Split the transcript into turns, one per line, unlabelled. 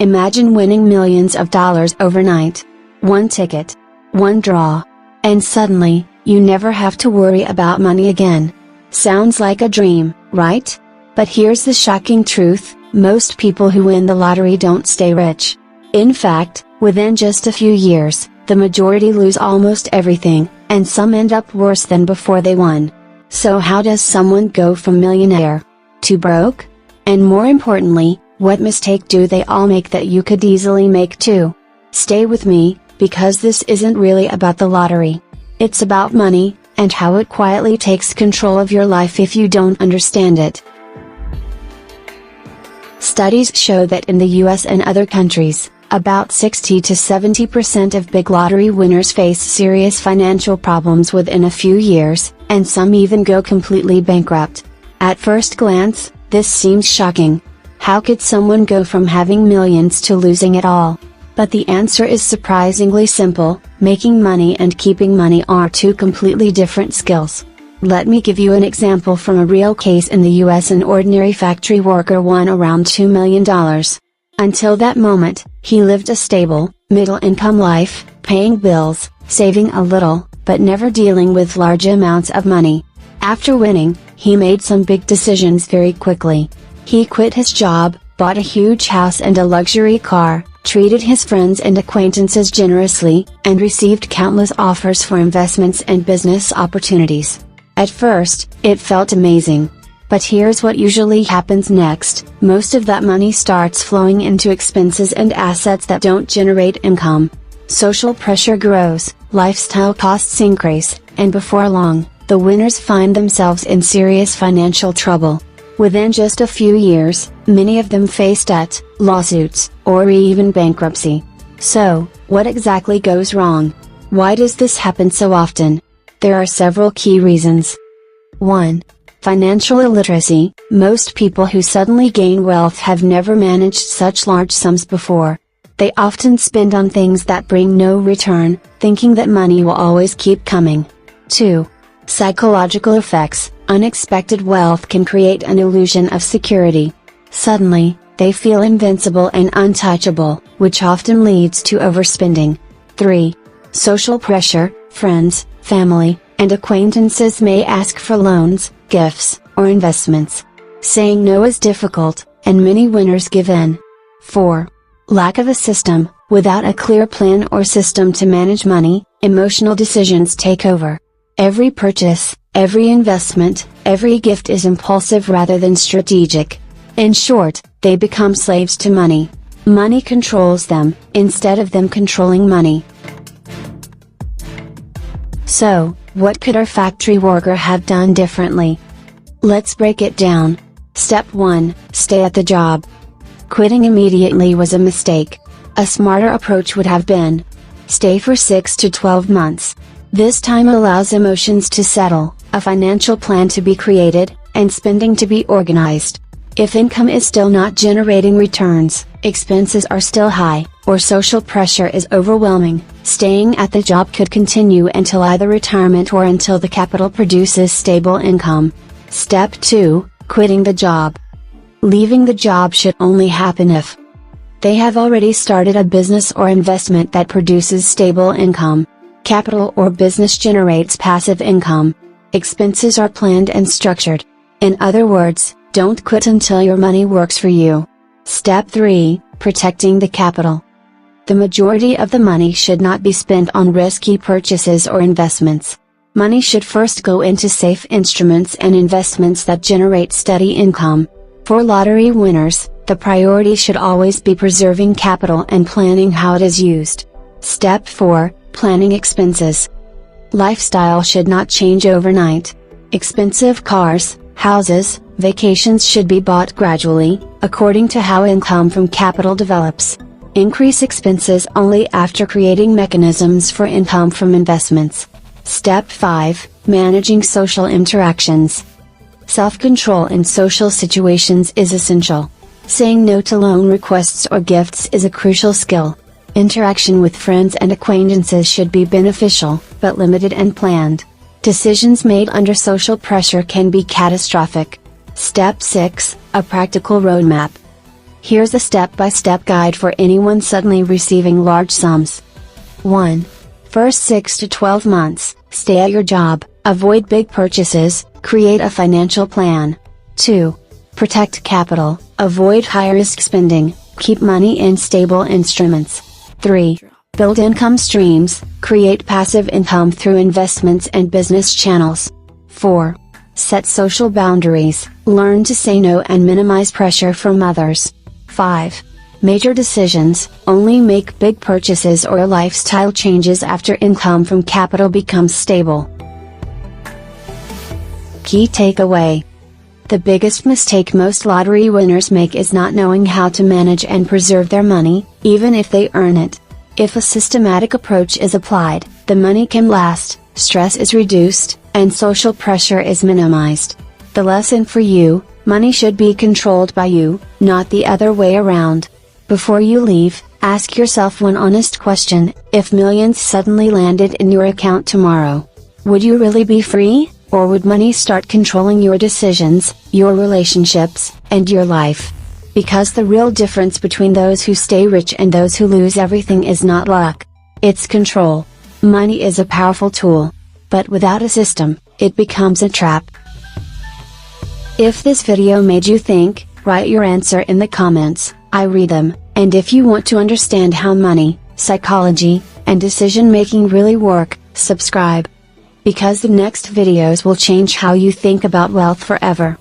Imagine winning millions of dollars overnight. One ticket. One draw. And suddenly, you never have to worry about money again. Sounds like a dream, right? But here's the shocking truth, most people who win the lottery don't stay rich. In fact, within just a few years, the majority lose almost everything, and some end up worse than before they won. So how does someone go from millionaire to broke? And more importantly, what mistake do they all make that you could easily make too? Stay with me, because this isn't really about the lottery. It's about money, and how it quietly takes control of your life if you don't understand it. Studies show that in the US and other countries, about 60 to 70% of big lottery winners face serious financial problems within a few years, and some even go completely bankrupt. At first glance, this seems shocking. How could someone go from having millions to losing it all? But the answer is surprisingly simple: making money and keeping money are two completely different skills. Let me give you an example from a real case in the US. An ordinary factory worker won around $2 million. Until that moment, he lived a stable, middle-income life, paying bills, saving a little, but never dealing with large amounts of money. After winning, he made some big decisions very quickly. He quit his job, bought a huge house and a luxury car, treated his friends and acquaintances generously, and received countless offers for investments and business opportunities. At first, it felt amazing. But here's what usually happens next: most of that money starts flowing into expenses and assets that don't generate income. Social pressure grows, lifestyle costs increase, and before long, the winners find themselves in serious financial trouble. Within just a few years, many of them face debt, lawsuits, or even bankruptcy. So, what exactly goes wrong? Why does this happen so often? There are several key reasons. 1. Financial illiteracy. Most people who suddenly gain wealth have never managed such large sums before. They often spend on things that bring no return, thinking that money will always keep coming. 2. Psychological effects. Unexpected wealth can create an illusion of security. Suddenly, they feel invincible and untouchable, which often leads to overspending. 3. Social pressure. Friends, family, and acquaintances may ask for loans, gifts, or investments. Saying no is difficult, and many winners give in. 4. Lack of a system. Without a clear plan or system to manage money, emotional decisions take over. Every purchase, every investment, every gift is impulsive rather than strategic. In short, they become slaves to money. Money controls them, instead of them controlling money. So, what could our factory worker have done differently? Let's break it down. Step 1, stay at the job. Quitting immediately was a mistake. A smarter approach would have been: stay for 6 to 12 months. This time allows emotions to settle, a financial plan to be created, and spending to be organized. If income is still not generating returns, expenses are still high, or social pressure is overwhelming, staying at the job could continue until either retirement or until the capital produces stable income. Step 2, quitting the job. Leaving the job should only happen if they have already started a business or investment that produces stable income. Capital or business generates passive income. Expenses are planned and structured. In other words, don't quit until your money works for you. Step 3, protecting the capital. The majority of the money should not be spent on risky purchases or investments. Money should first go into safe instruments and investments that generate steady income. For lottery winners, the priority should always be preserving capital and planning how it is used. Step 4, planning expenses. Lifestyle should not change overnight. Expensive cars, houses, vacations should be bought gradually, according to how income from capital develops. Increase expenses only after creating mechanisms for income from investments. Step 5, managing social interactions. Self-control in social situations is essential. Saying no to loan requests or gifts is a crucial skill. Interaction with friends and acquaintances should be beneficial, but limited and planned. Decisions made under social pressure can be catastrophic. Step 6, a practical roadmap. Here's a step-by-step guide for anyone suddenly receiving large sums. 1. First 6 to 12 months, stay at your job, avoid big purchases, create a financial plan. 2. Protect capital, avoid high-risk spending, keep money in stable instruments. 3. Build income streams, create passive income through investments and business channels. 4. Set social boundaries, learn to say no and minimize pressure from others. 5. Major decisions, only make big purchases or lifestyle changes after income from capital becomes stable. Key takeaway. The biggest mistake most lottery winners make is not knowing how to manage and preserve their money, even if they earn it. If a systematic approach is applied, the money can last, stress is reduced, and social pressure is minimized. The lesson for you: money should be controlled by you, not the other way around. Before you leave, ask yourself one honest question: if millions suddenly landed in your account tomorrow, would you really be free? Or would money start controlling your decisions, your relationships, and your life? Because the real difference between those who stay rich and those who lose everything is not luck. It's control. Money is a powerful tool. But without a system, it becomes a trap. If this video made you think, write your answer in the comments, I read them, and if you want to understand how money, psychology, and decision making really work, subscribe. Because the next videos will change how you think about wealth forever.